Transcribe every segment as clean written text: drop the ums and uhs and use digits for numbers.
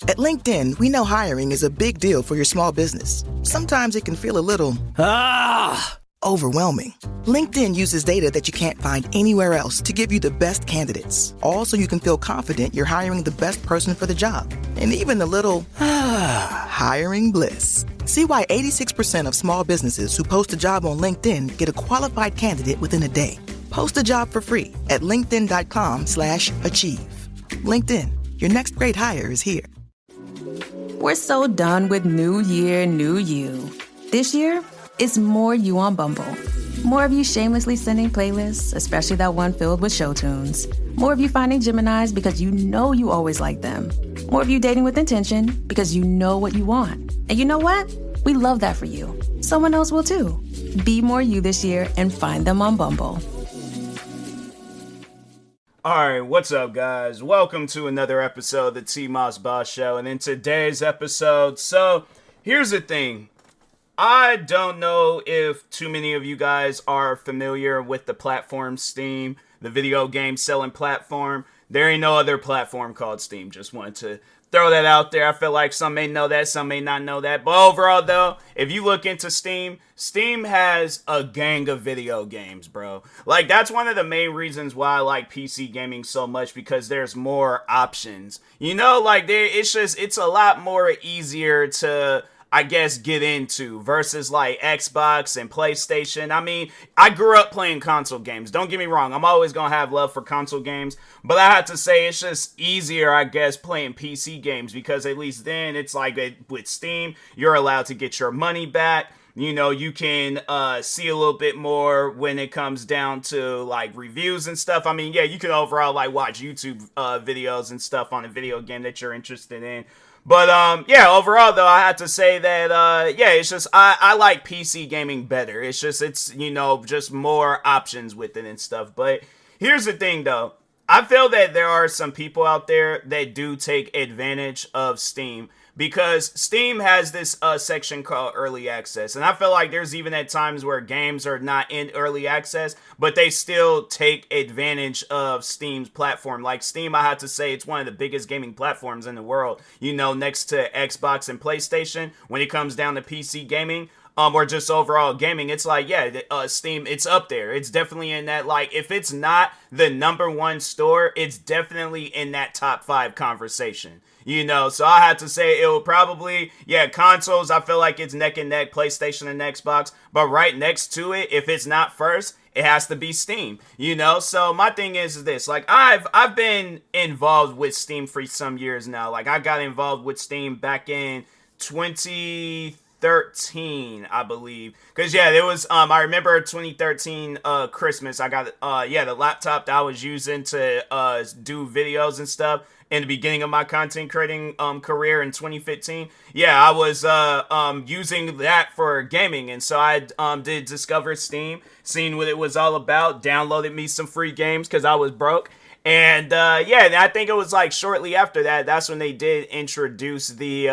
At LinkedIn, we know hiring is a big deal for your small business. Sometimes it can feel a little overwhelming. LinkedIn uses data that you can't find anywhere else to give you the best candidates, all so you can feel confident you're hiring the best person for the job. And even a little hiring bliss. See why 86% of small businesses who post a job on LinkedIn get a qualified candidate within a day. Post a job for free at linkedin.com/achieve. LinkedIn, your next great hire is here. We're so done with new year, new you. This year, it's more you on Bumble. More of you shamelessly sending playlists, especially that one filled with show tunes. More of you finding Geminis because you know you always like them. More of you dating with intention because you know what you want. And you know what? We love that for you. Someone else will too. Be more you this year and find them on Bumble. Alright, what's up guys? Welcome to another episode of the TMossBoss Show. And in today's episode, here's the thing. I don't know if too many of you guys are familiar with the platform Steam, the video game selling platform. There ain't no other platform called Steam. Just wanted to throw that out there. I feel like some may know that, some may not know that. But overall, though, if you look into Steam, Steam has a gang of video games, bro. Like, that's one of the main reasons why I like PC gaming so much, because there's more options. You know, like, it's a lot more easier to, I guess, get into versus like Xbox and PlayStation. I mean, I grew up playing console games. Don't get me wrong. I'm always going to have love for console games. But I have to say it's just easier, I guess, playing PC games, because at least then it's like with Steam, you're allowed to get your money back. You know, you can see a little bit more when it comes down to like reviews and stuff. I mean, yeah, you can overall like watch YouTube videos and stuff on a video game that you're interested in. But, yeah, overall, though, I have to say that, yeah, it's just, I like PC gaming better. It's just, you know, just more options with it and stuff. But here's the thing, though. I feel that there are some people out there that do take advantage of Steam, because Steam has this section called early access. And I feel like there's even at times where games are not in early access, but they still take advantage of Steam's platform. Like Steam, I have to say, it's one of the biggest gaming platforms in the world, you know, next to Xbox and PlayStation. When it comes down to PC gaming, or just overall gaming, it's like, yeah, Steam, it's up there. It's definitely in that, like, if it's not the #1 store, it's definitely in that top 5 conversation. You know, so I have to say it will probably, yeah, consoles, I feel like it's neck and neck, PlayStation and Xbox. But right next to it, if it's not first, it has to be Steam, you know? So my thing is this, like, I've been involved with Steam for some years now. Like, I got involved with Steam back in 2013, I believe. Because, yeah, there was, I remember 2013 Christmas, I got, yeah, the laptop that I was using to do videos and stuff in the beginning of my content creating career in 2015. Yeah, I was using that for gaming, and so I did discover Steam, seen what it was all about, downloaded me some free games because I was broke. And yeah, I think it was like shortly after that, that's when they did introduce the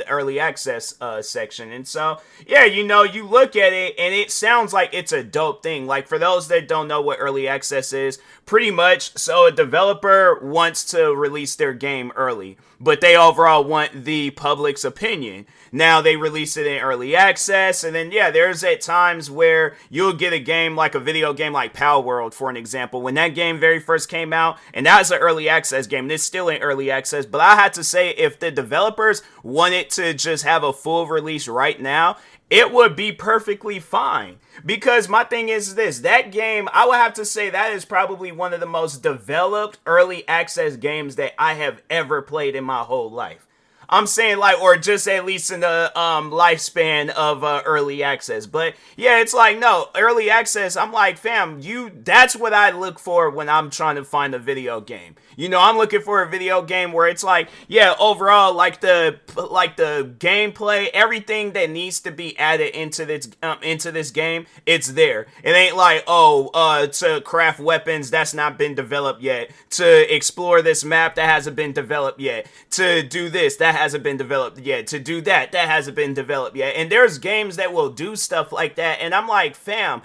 early access section. And so, yeah, you know, you look at it and it sounds like it's a dope thing. Like, for those that don't know what early access is, pretty much, so a developer wants to release their game early, but they overall want the public's opinion. Now they release it in early access, and then, yeah, there's at times where you'll get a game like a video game like Power World, for an example. When that game very first came out, and that's an early access game, and it's still in early access, but I had to say, if the developers wanted to just have a full release right now, it would be perfectly fine. Because my thing is this, that game, I would have to say that is probably one of the most developed early access games that I have ever played in my whole life. I'm saying, like, or just at least in the lifespan of early access. But yeah, it's like, no, early access, I'm like, fam, that's what I look for when I'm trying to find a video game. You know, I'm looking for a video game where it's like, yeah, overall, like the gameplay, everything that needs to be added into this game, it's there. It ain't like, to craft weapons, that's not been developed yet. To explore this map, that hasn't been developed yet. To do this, that hasn't been developed yet. To do that hasn't been developed yet. And there's games that will do stuff like that, and I'm like, fam,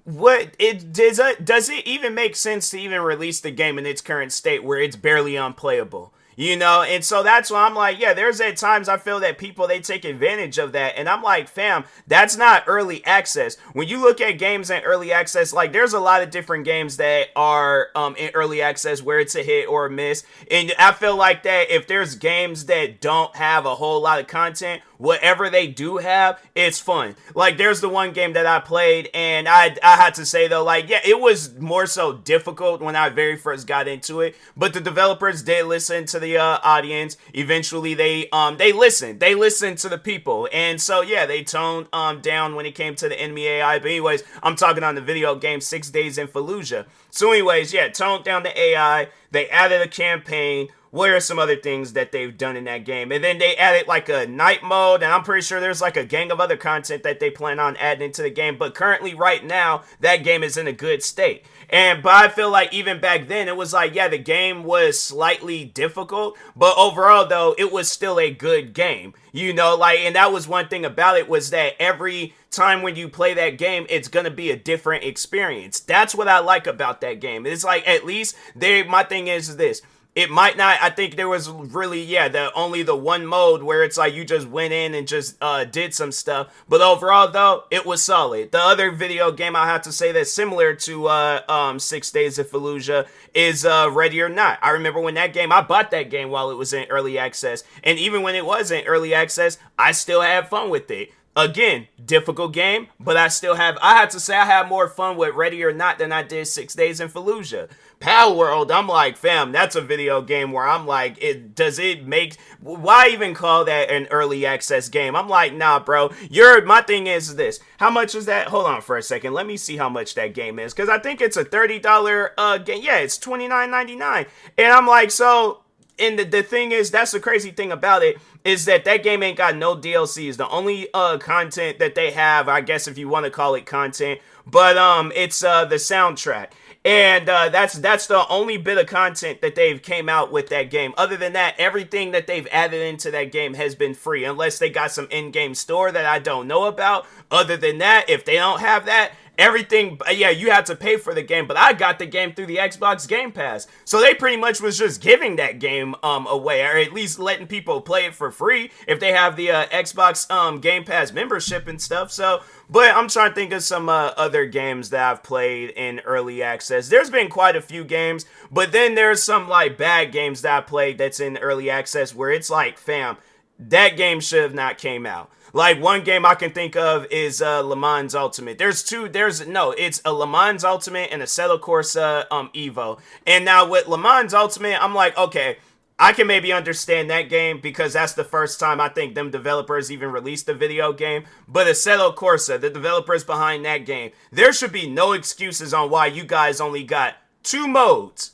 does it even make sense to even release the game in its current state where it's barely unplayable? And so that's why I'm like, yeah, there's at times I feel that people, they take advantage of that, and I'm like, fam, that's not early access. When you look at games in early access, like, there's a lot of different games that are in early access where it's a hit or a miss, and I feel like that if there's games that don't have a whole lot of content, whatever they do have, it's fun. Like, there's the one game that I played, and I had to say, though, like, yeah, it was more so difficult when I very first got into it, but the developers did listen to the audience. Eventually, they listened to the people, and so, yeah, they toned down when it came to the enemy AI. But anyways, I'm talking on the video game 6 Days in Fallujah. So anyways, yeah, toned down the AI. They added a campaign. What are some other things that they've done in that game? And then they added like a night mode, and I'm pretty sure there's like a gang of other content that they plan on adding into the game. But currently, right now, that game is in a good state. But I feel like even back then, it was like, yeah, the game was slightly difficult, but overall, though, it was still a good game. And that was one thing about it, was that every time when you play that game, it's gonna be a different experience. That's what I like about that game. It's like, at least my thing is this. It might not, I think there was really, only the one mode where it's like you just went in and just did some stuff. But overall, though, it was solid. The other video game I have to say that's similar to 6 Days of Fallujah is Ready or Not. I remember when that game, I bought that game while it was in early access. And even when it was in early access, I still had fun with it. Again, difficult game, but I had to say I had more fun with Ready or Not than I did 6 Days in Fallujah. Pal World, I'm like, fam, that's a video game where I'm like, why even call that an early access game? I'm like, nah, bro, my thing is this. How much is that? Hold on for a second. Let me see how much that game is, because I think it's a $30 game. Yeah, it's $29.99. And I'm like, so... And the thing is, that's the crazy thing about it, is that game ain't got no DLCs. The only content that they have, I guess if you want to call it content, but it's the soundtrack. And that's the only bit of content that they've came out with that game. Other than that, everything that they've added into that game has been free, unless they got some in-game store that I don't know about. Other than that, if they don't have that, everything, yeah, you had to pay for the game, but I got the game through the Xbox Game Pass. So they pretty much was just giving that game away, or at least letting people play it for free if they have the Xbox Game Pass membership and stuff. So, but I'm trying to think of some other games that I've played in early access. There's been quite a few games, but then there's some like bad games that I played that's in early access where it's like, fam, that game should have not came out. Like, one game I can think of is Le Mans Ultimate. It's a Le Mans Ultimate and a Assetto Corsa Evo. And now with Le Mans Ultimate, I'm like, okay, I can maybe understand that game because that's the first time I think them developers even released a video game. But Assetto Corsa, the developers behind that game, there should be no excuses on why you guys only got two modes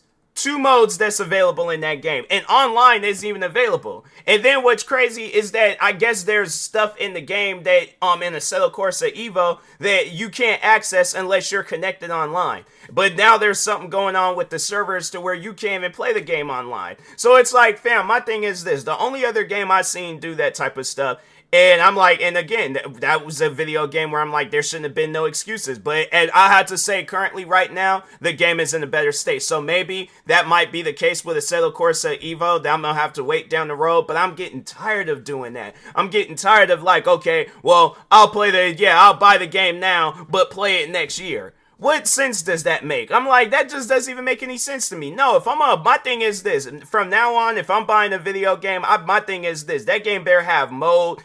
that's available in that game, and online isn't even available. And then what's crazy is that I guess there's stuff in the game that in Assetto Corsa Evo that you can't access unless you're connected online. But now there's something going on with the servers to where you can't even play the game online. So it's like, fam, my thing is this: the only other game I've seen do that type of stuff. And I'm like, and again, that was a video game where I'm like, there shouldn't have been no excuses. And I had to say, currently, right now, the game is in a better state. So maybe that might be the case with Assetto Corsa Evo, that I'm going to have to wait down the road. But I'm getting tired of doing that. I'm getting tired of like, okay, well, I'll buy the game now, but play it next year. What sense does that make? I'm like, that just doesn't even make any sense to me. No, my thing is this. From now on, if I'm buying a video game, my thing is this. That game better have multiple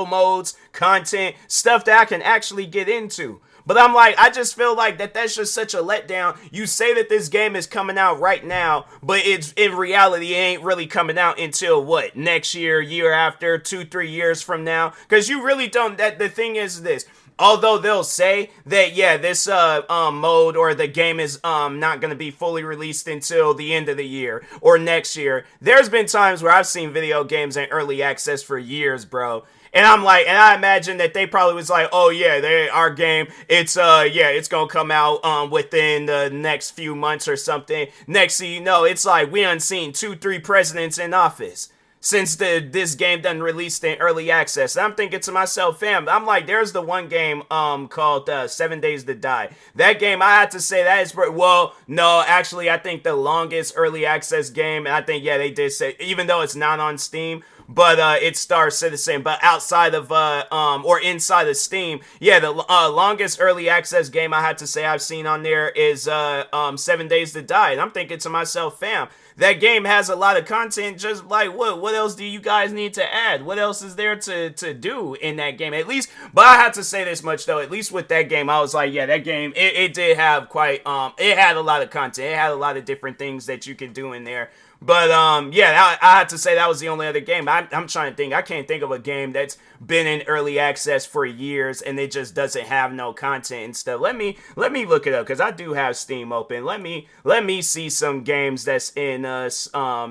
modes, content, stuff that I can actually get into. But I'm like, I just feel like that's just such a letdown. You say that this game is coming out right now, but it's in reality, it ain't really coming out until what? Next year, year after, 2-3 years from now? Because you really don't, the thing is this. Although they'll say that, yeah, this mode or the game is not going to be fully released until the end of the year or next year, there's been times where I've seen video games in early access for years, bro. And I'm like, and I imagine that they probably was like, oh yeah, our game, it's gonna come out within the next few months or something. Next thing you know, it's like we done seen 2-3 presidents in office. since this game done released in early access. And I'm thinking to myself, fam, I'm like, there's the one game called 7 Days to Die. That game, I had to say that is, well, no, actually, I think the longest early access game, and I think, yeah, they did say, even though it's not on Steam, but it Star Citizen, but outside of or inside of Steam, yeah, the longest early access game I had to say I've seen on there is 7 Days to Die. And I'm thinking to myself, fam, that game has a lot of content. Just like, what else do you guys need to add? What else is there to do in that game? At least, but I have to say this much though, at least with that game, I was like, yeah, that game, it did have quite, it had a lot of content. It had a lot of different things that you could do in there. But, yeah, I had to say that was the only other game. I'm trying to think. I can't think of a game that's been in early access for years and it just doesn't have no content and stuff. Let me look it up because I do have Steam open. Let me see some games that's in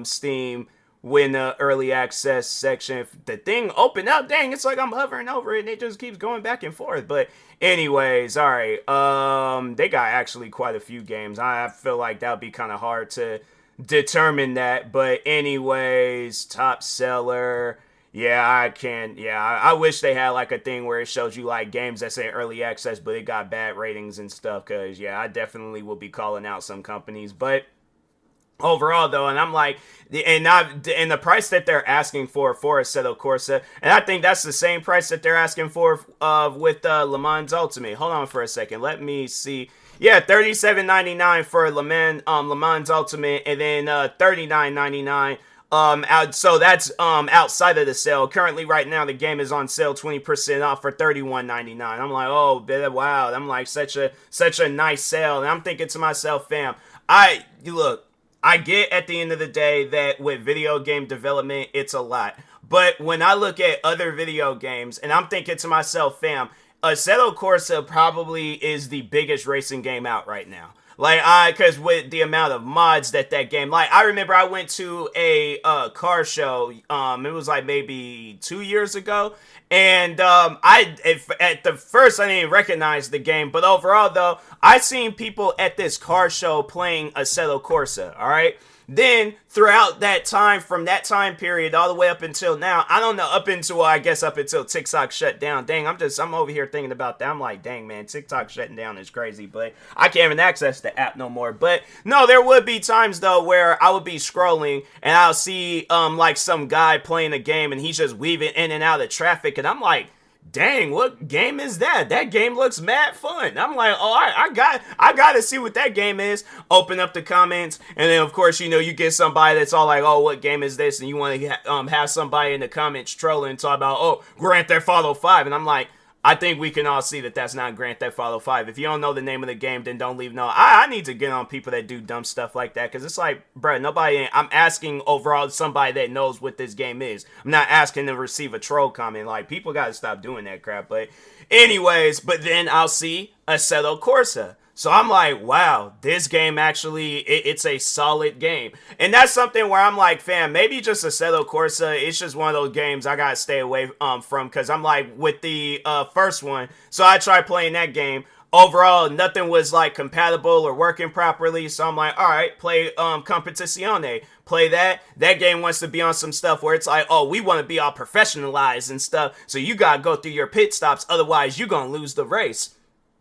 Steam when the early access section. If the thing opened up, dang, it's like I'm hovering over it and it just keeps going back and forth. But anyways, all right. They got actually quite a few games. I feel like that would be kind of hard to determine that. But anyways, top seller, I wish they had like a thing where it shows you like games that's in early access but it got bad ratings and stuff, because I definitely will be calling out some companies. But overall though, and I'm like, and the price that they're asking for Assetto Corsa, and I think that's the same price that they're asking for with Le Mans Ultimate. Hold on for a second, let me see. Yeah, $37.99 for Le Mans Ultimate, and then $39.99. So that's outside of the sale. Currently, right now, the game is on sale 20% off for $31.99. I'm like, oh, wow. I'm like, such a nice sale. And I'm thinking to myself, fam, I get at the end of the day that with video game development, it's a lot. But when I look at other video games, and I'm thinking to myself, fam, Assetto Corsa probably is the biggest racing game out right now. Like, because with the amount of mods that game, like, I remember I went to a car show, it was like maybe 2 years ago, and at the first I didn't recognize the game, but overall though, I seen people at this car show playing Assetto Corsa, alright? Then, throughout that time, from that time period all the way up until now, I don't know, up until TikTok shut down. Dang, I'm over here thinking about that. I'm like, dang, man, TikTok shutting down is crazy, but I can't even access the app no more. But, no, there would be times, though, where I would be scrolling, and I'll see, like, some guy playing a game, and he's just weaving in and out of traffic, and I'm like, dang, what game is that? That game looks mad fun. I'm like, oh, I got to see what that game is. Open up the comments, and then, of course, you get somebody that's all like, oh, what game is this? And you want to have somebody in the comments trolling and talk about, oh, Grand Theft Auto 5. And I'm like, I think we can all see that that's not Grand Theft Auto 5. If you don't know the name of the game, then don't leave no. I need to get on people that do dumb stuff like that, because it's like, bruh, I'm asking overall somebody that knows what this game is. I'm not asking to receive a troll comment. Like, people got to stop doing that crap. But anyways, but then I'll see Assetto Corsa. So I'm like, wow, this game actually, it's a solid game. And that's something where I'm like, fam, maybe just Assetto Corsa, it's just one of those games I gotta stay away from, because I'm like, with the first one, so I tried playing that game. Overall, nothing was like compatible or working properly, so I'm like, alright, play Competizione. Play that. That game wants to be on some stuff where it's like, oh, we want to be all professionalized and stuff, so you gotta go through your pit stops, otherwise you gonna lose the race.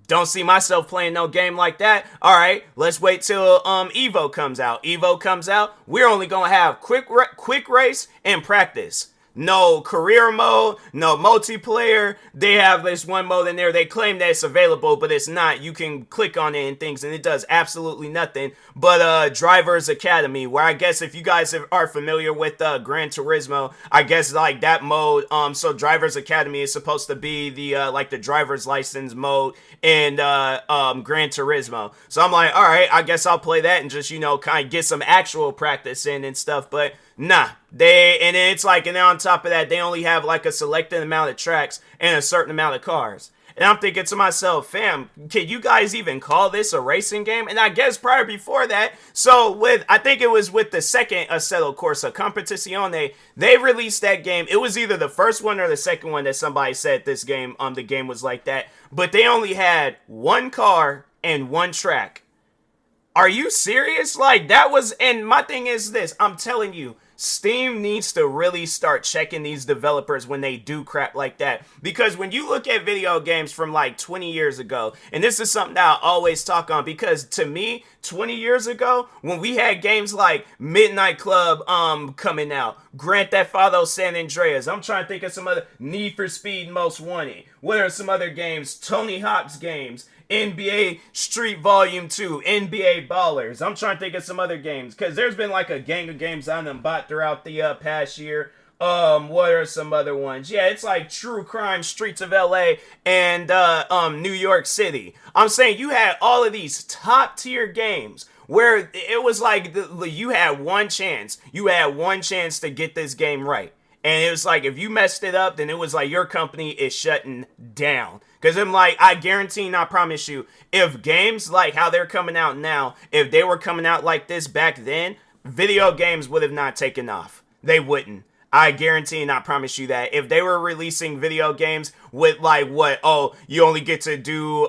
Don't see myself playing no game like that. All right, let's wait till Evo comes out. Evo comes out, we're only going to have quick race and practice. No career mode, no multiplayer. They have this one mode in there. They claim that it's available, but it's not. You can click on it and things, and it does absolutely nothing. But Driver's Academy, where I guess if you guys are familiar with Gran Turismo, I guess like that mode. So Driver's Academy is supposed to be the like the driver's license mode in Gran Turismo. So I'm like, all right, I guess I'll play that and just kind of get some actual practice in and stuff. But nah, and then it's like, and then on top of that, they only have like a selected amount of tracks and a certain amount of cars. And I'm thinking to myself, fam, can you guys even call this a racing game? And I guess prior before that, so I think it was with the second Assetto Corsa, Competizione, they released that game. It was either the first one or the second one that somebody said this game, the game was like that. But they only had one car and one track. Are you serious? Like, that was, and my thing is this, I'm telling you, Steam needs to really start checking these developers when they do crap like that. Because when you look at video games from like 20 years ago, and this is something that I always talk on, because to me, 20 years ago, when we had games like Midnight Club coming out, Grand Theft Auto San Andreas, I'm trying to think of some other, Need for Speed Most Wanted, what are some other games, Tony Hawk's games, NBA Street Volume 2, NBA Ballers. I'm trying to think of some other games, because there's been like a gang of games I done bought throughout the past year. What are some other ones? Yeah, it's like True Crime, Streets of LA, and New York City. I'm saying you had all of these top tier games where it was like you had one chance. You had one chance to get this game right. And it was like, if you messed it up, then it was like your company is shutting down. Because I'm like, I guarantee and I promise you, if games like how they're coming out now, if they were coming out like this back then, video games would have not taken off. They wouldn't. I guarantee and I promise you that if they were releasing video games with like what, oh, you only get to do,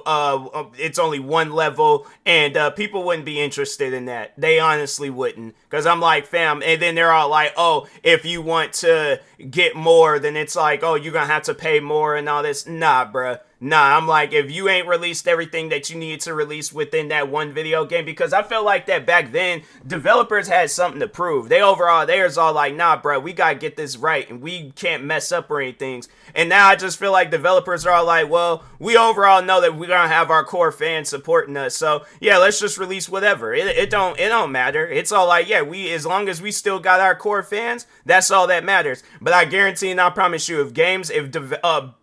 it's only one level, and people wouldn't be interested in that. They honestly wouldn't. Because I'm like, fam, and then they're all like, oh, if you want to get more, then it's like, oh, you're going to have to pay more and all this. Nah, bruh. Nah, I'm like, if you ain't released everything that you need to release within that one video game, because I felt like that back then, developers had something to prove. They was all like, nah, bro, we gotta get this right, and we can't mess up or anything. And now I just feel like developers are all like, well, we overall know that we're gonna have our core fans supporting us, so yeah, let's just release whatever. It don't matter. It's all like, yeah, as long as we still got our core fans, that's all that matters. But I guarantee and I promise you, if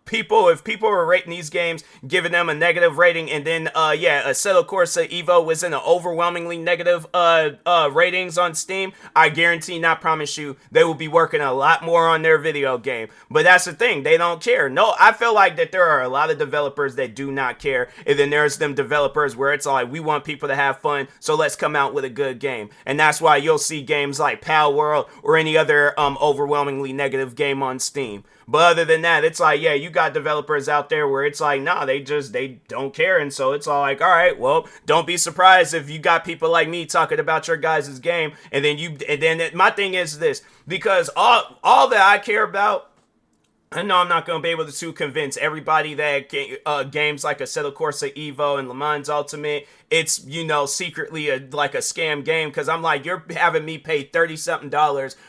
people were rating these games, giving them a negative rating, and then Assetto Corsa Evo was in an overwhelmingly negative ratings on Steam, I guarantee and I promise you they will be working a lot more on their video game. But that's the thing, they don't care. No, I feel like that there are a lot of developers that do not care, and then there's them developers where it's like, we want people to have fun, so let's come out with a good game. And that's why you'll see games like Pal World or any other overwhelmingly negative game on Steam. But other than that, it's like, yeah, you got developers out there where it's like, nah, they don't care. And so it's all like, all right, well, don't be surprised if you got people like me talking about your guys' game. And then my thing is this, because all that I care about, I know I'm not going to be able to convince everybody that games like Assetto Corsa Evo and Le Mans Ultimate, it's, secretly like a scam game, because I'm like, you're having me pay $30-something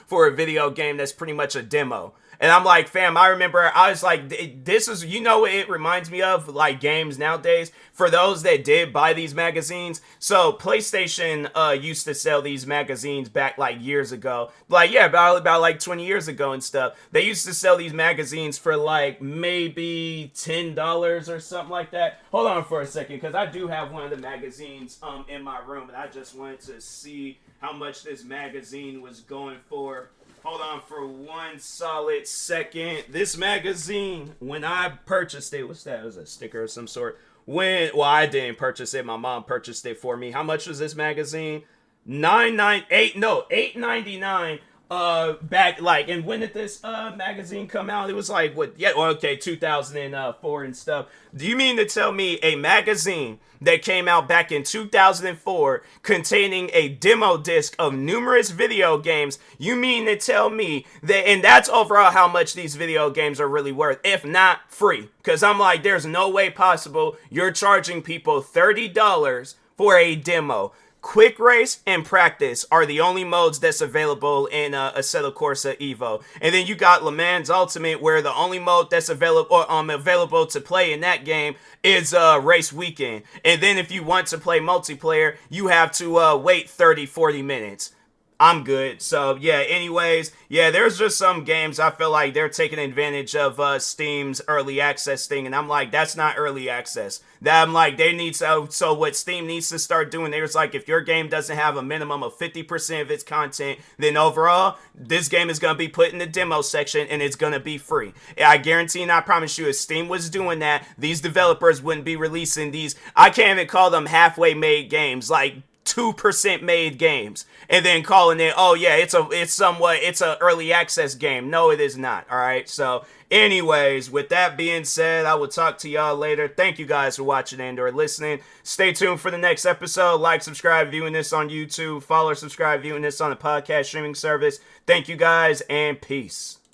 for a video game that's pretty much a demo. And I'm like, fam, I remember, I was like, this is, what it reminds me of, like, games nowadays, for those that did buy these magazines. So, PlayStation used to sell these magazines back, like, years ago. Like, yeah, about like, 20 years ago and stuff. They used to sell these magazines for, like, maybe $10 or something like that. Hold on for a second, because I do have one of the magazines in my room, and I just wanted to see how much this magazine was going for. Hold on for one solid second. This magazine, when I purchased it, what's that? It was a sticker of some sort. I didn't purchase it. My mom purchased it for me. How much was this magazine? $8.99. Back like, and when did this magazine come out? It was like, what? Yeah, well, okay, 2004 and stuff. Do you mean to tell me a magazine that came out back in 2004 containing a demo disc of numerous video games, you mean to tell me that, and that's overall how much these video games are really worth, if not free? Because I'm like, there's no way possible you're charging people $30 for a demo. Quick Race and Practice are the only modes that's available in Assetto Corsa Evo. And then you got Le Mans Ultimate, where the only mode that's available to play in that game is Race Weekend. And then if you want to play multiplayer, you have to wait 30-40 minutes. I'm good. So, yeah, anyways, yeah, there's just some games I feel like they're taking advantage of Steam's early access thing, and I'm like, that's not early access. That I'm like, they need to, so what Steam needs to start doing, there's like, if your game doesn't have a minimum of 50% of its content, then overall, this game is going to be put in the demo section, and it's going to be free. I guarantee and I promise you, if Steam was doing that, these developers wouldn't be releasing these, I can't even call them halfway made games, like 2% made games and then calling it, oh yeah, it's a early access game. No, it is not. All right. So anyways, with that being said, I will talk to y'all later. Thank you guys for watching and or listening. Stay tuned for the next episode. Like, subscribe, viewing this on YouTube. Follow or subscribe, viewing this on the podcast streaming service. Thank you guys and peace.